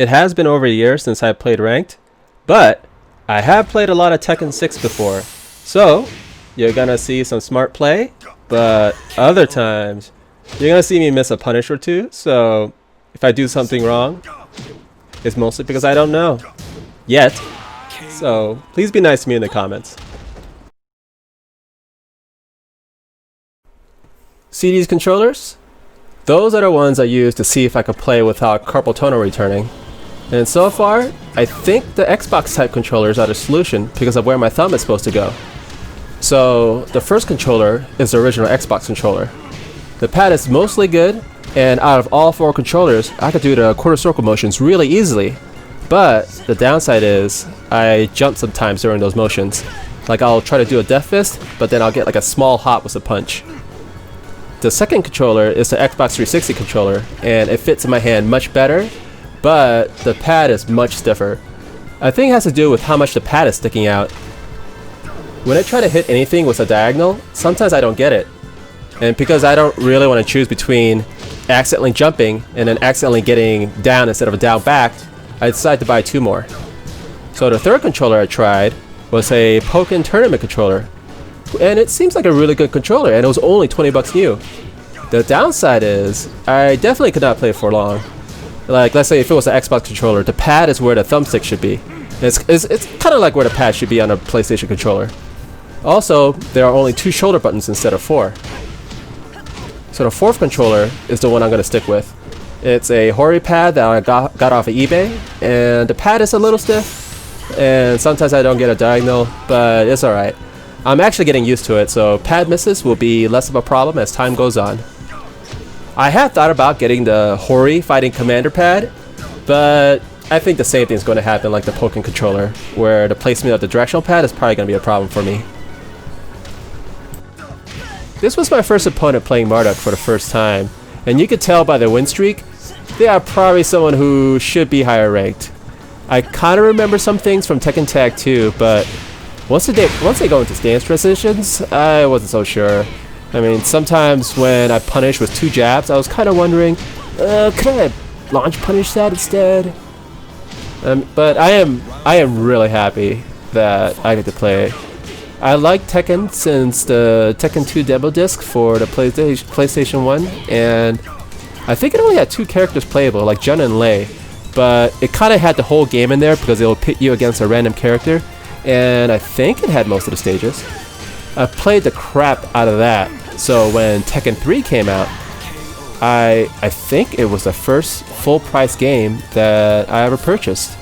it has been over a year since I played ranked, but I have played a lot of Tekken 6 before, so you're gonna see some smart play, but other times you're gonna see me miss a punish or two, so if I do something wrong, it's mostly because I don't know yet, so please be nice to me in the comments. See these controllers? Those are the ones I use to see if I could play without carpal tunnel returning. And so far, I think the Xbox type controllers are the solution because of where my thumb is supposed to go. So the first controller is the original Xbox controller. The pad is mostly good, and out of all 4 controllers, I could do the quarter circle motions really easily. But the downside is, I jump sometimes during those motions. Like I'll try to do a death fist, but then I'll get like a small hop with a punch. The second controller is the Xbox 360 controller, and it fits in my hand much better, but the pad is much stiffer. I think it has to do with how much the pad is sticking out. When I try to hit anything with a diagonal, sometimes I don't get it. And because I don't really want to choose between accidentally jumping and then accidentally getting down instead of a down back, I decided to buy 2 more. So the third controller I tried was a Pokken tournament controller. And it seems like a really good controller, and it was only 20 bucks new. The downside is, I definitely could not play it for long. Like, let's say if it was an Xbox controller, the pad is where the thumbstick should be. It's kind of like where the pad should be on a PlayStation controller. Also, there are only 2 shoulder buttons instead of 4. So the fourth controller is the one I'm going to stick with. It's a Hori pad that I got off of eBay, and the pad is a little stiff, and sometimes I don't get a diagonal, but it's alright. I'm actually getting used to it, so pad misses will be less of a problem as time goes on. I have thought about getting the Hori Fighting Commander pad, but I think the same thing is going to happen like the Pokken controller, where the placement of the directional pad is probably going to be a problem for me. This was my first opponent playing Marduk for the first time, and you could tell by their win streak, they are probably someone who should be higher ranked. I kind of remember some things from Tekken Tag 2, but once they go into stance transitions, I wasn't so sure. I mean, sometimes when I punish with 2 jabs, I was kind of wondering, could I launch punish that instead? But I am really happy that I get to play. I like Tekken since the Tekken 2 demo disc for the PlayStation 1, and I think it only had 2 characters playable, like Jun and Lei, but it kind of had the whole game in there because it will pit you against a random character, and I think it had most of the stages. I played the crap out of that, so when Tekken 3 came out, I think it was the first full price game that I ever purchased.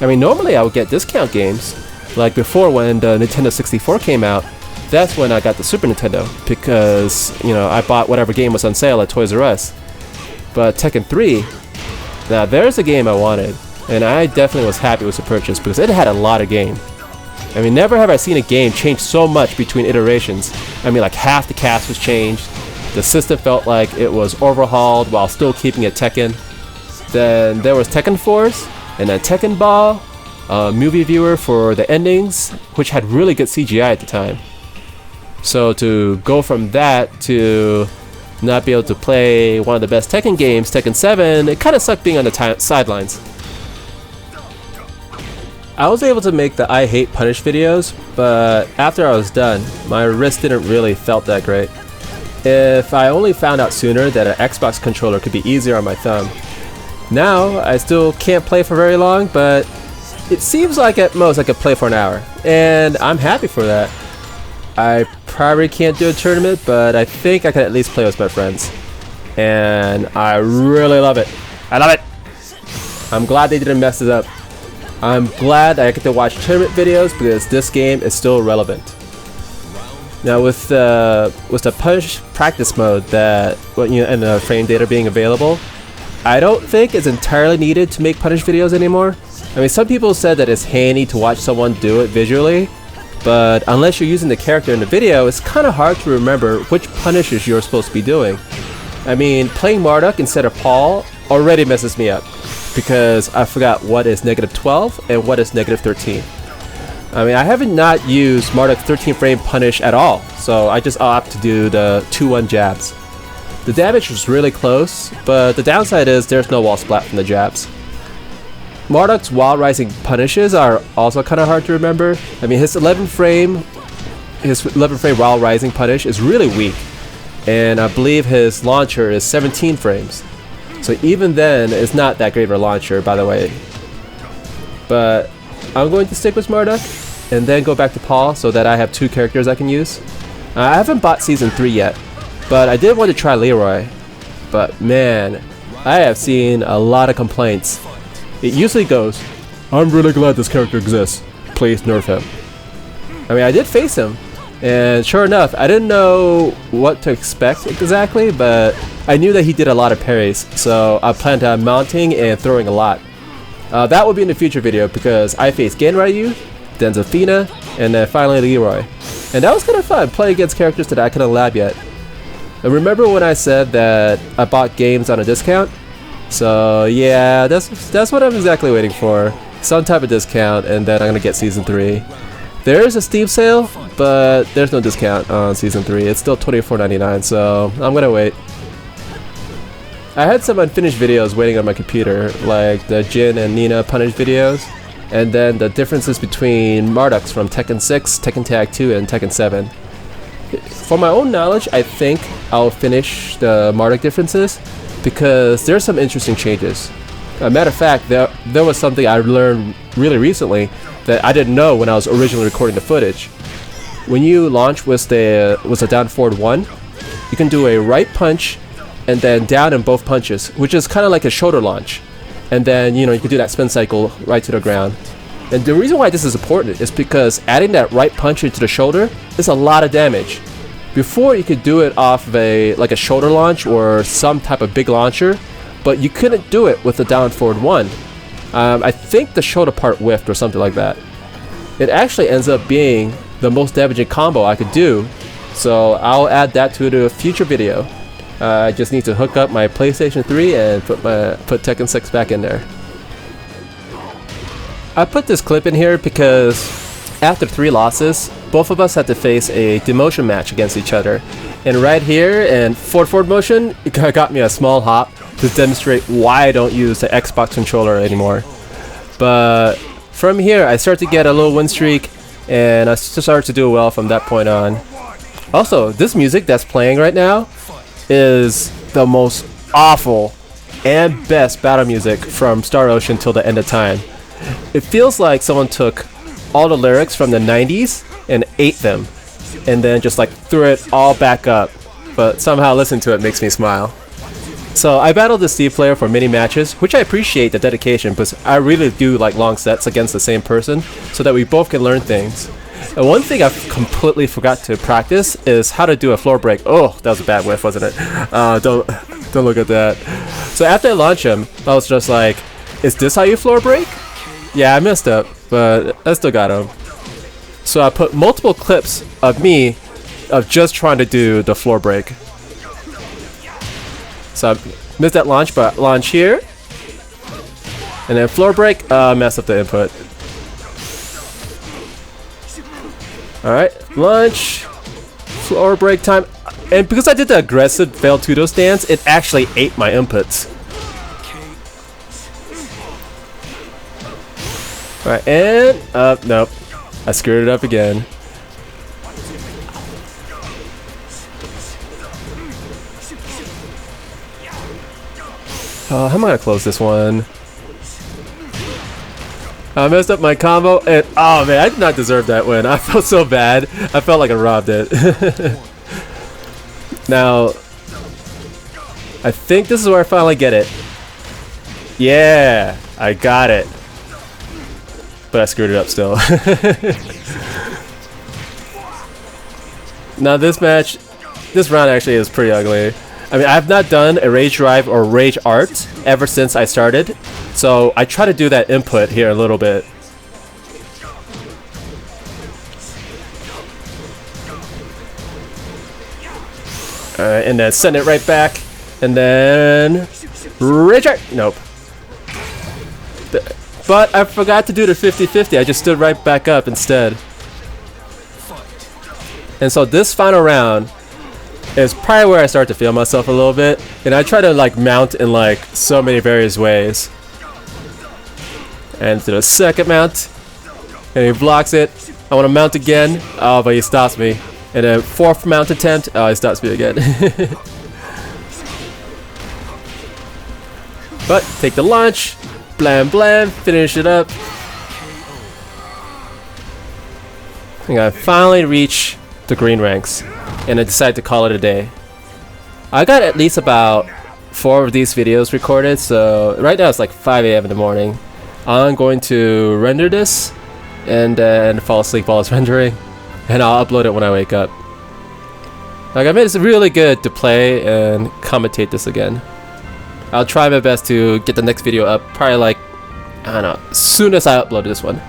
I mean, normally I would get discount games. Like before, when the Nintendo 64 came out, that's when I got the Super Nintendo, because, you know, I bought whatever game was on sale at Toys R Us. But Tekken 3, now there's a game I wanted, and I definitely was happy with the purchase because it had a lot of game. I mean, never have I seen a game change so much between iterations. I mean, like half the cast was changed, the system felt like it was overhauled while still keeping it Tekken. Then there was Tekken Force, and then Tekken Ball, movie viewer for the endings, which had really good CGI at the time. So to go from that to not be able to play one of the best Tekken games, Tekken 7, it kind of sucked being on the sidelines. I was able to make the I hate punish videos, but after I was done, my wrist didn't really felt that great. If I only found out sooner that an Xbox controller could be easier on my thumb. Now, I still can't play for very long, but it seems like at most I could play for an hour, and I'm happy for that. I probably can't do a tournament, but I think I can at least play with my friends. And I really love it. I love it! I'm glad they didn't mess it up. I'm glad I get to watch tournament videos because this game is still relevant. Now with the punish practice mode that, and the frame data being available, I don't think it's entirely needed to make punish videos anymore. I mean, some people said that it's handy to watch someone do it visually, but unless you're using the character in the video, it's kind of hard to remember which punishes you're supposed to be doing. I mean, playing Marduk instead of Paul already messes me up, because I forgot what is -12 and what is -13. I mean, I haven't not used Marduk's 13 frame punish at all, so I just opt to do the 2-1 jabs. The damage was really close, but the downside is there's no wall splat from the jabs. Marduk's wild rising punishes are also kind of hard to remember. I mean, his 11 frame wild rising punish is really weak, and I believe his launcher is 17 frames. So even then, it's not that great of a launcher, by the way. But I'm going to stick with Marduk and then go back to Paul so that I have 2 characters I can use. I haven't bought Season 3 yet, but I did want to try Leroy. But man, I have seen a lot of complaints. It usually goes, "I'm really glad this character exists. Please nerf him." I mean, I did face him, and sure enough, I didn't know what to expect exactly, but I knew that he did a lot of parries, so I planned on mounting and throwing a lot. That will be in the future video because I faced Genryu, then Zafina, and then finally Leroy. And that was kind of fun, playing against characters that I couldn't lab yet. And remember when I said that I bought games on a discount? So yeah, that's what I'm exactly waiting for. Some type of discount, and then I'm gonna get Season 3. There is a Steam sale, but there's no discount on Season 3. It's still $24.99, so I'm gonna wait. I had some unfinished videos waiting on my computer, like the Jin and Nina punish videos, and then the differences between Marduks from Tekken 6, Tekken Tag 2, and Tekken 7. For my own knowledge, I think I'll finish the Marduk differences because there's some interesting changes. A matter of fact, there was something I learned really recently that I didn't know when I was originally recording the footage. When you launch with a down forward 1, you can do a right punch and then down in both punches, which is kind of like a shoulder launch. And then, you can do that spin cycle right to the ground. And the reason why this is important is because adding that right punch into the shoulder is a lot of damage. Before, you could do it off of a shoulder launch or some type of big launcher, but you couldn't do it with the down forward 1. I think the shoulder part whiffed or something like that. It actually ends up being the most damaging combo I could do, so I'll add that to the future video. I just need to hook up my PlayStation 3 and put Tekken 6 back in there. I put this clip in here because after 3 losses, both of us had to face a demotion match against each other. And right here in forward motion, it got me a small hop to demonstrate why I don't use the Xbox controller anymore. But from here, I start to get a little win streak, and I start to do well from that point on. Also, this music that's playing right now is the most awful and best battle music from Star Ocean till the end of time. It feels like someone took all the lyrics from the 90s and ate them, and then just threw it all back up, but somehow listening to it makes me smile. So I battled the Steve player for many matches, which I appreciate the dedication, because I really do like long sets against the same person, so that we both can learn things. And one thing I completely forgot to practice is how to do a floor break. Oh, that was a bad whiff, wasn't it? Don't look at that. So after I launched him, I was just like, is this how you floor break? Yeah, I messed up, but I still got him. So I put multiple clips of me of just trying to do the floor break. So I missed that launch, but launch here. And then floor break, mess up the input. Alright, launch, floor break time. And because I did the aggressive failed Tudo stance, it actually ate my inputs. Alright, and nope. I screwed it up again. How am I gonna close this one? I messed up my combo, and oh man, I did not deserve that win. I felt so bad. I felt like I robbed it. Now, I think this is where I finally get it. Yeah, I got it. But I screwed it up still. Now this round actually is pretty ugly. I mean, I've not done a Rage Drive or Rage Art ever since I started, so I try to do that input here a little bit. Alright, and then send it right back, and then Rage Art! Nope. But I forgot to do the 50-50, I just stood right back up instead. And so this final round is probably where I start to feel myself a little bit, and I try to mount in so many various ways. And to the second mount. And he blocks it. I want to mount again. Oh, but he stops me. And then fourth mount attempt. Oh, he stops me again. But take the launch. Blam blam. Finish it up. And I finally reach the green ranks. And I decide to call it a day. I got at least about 4 of these videos recorded. So right now it's like 5 a.m. in the morning. I'm going to render this. And then fall asleep while it's rendering. And I'll upload it when I wake up. Like, I mean, it's really good to play and commentate this again. I'll try my best to get the next video up. Probably like, I don't know, as soon as I upload this one.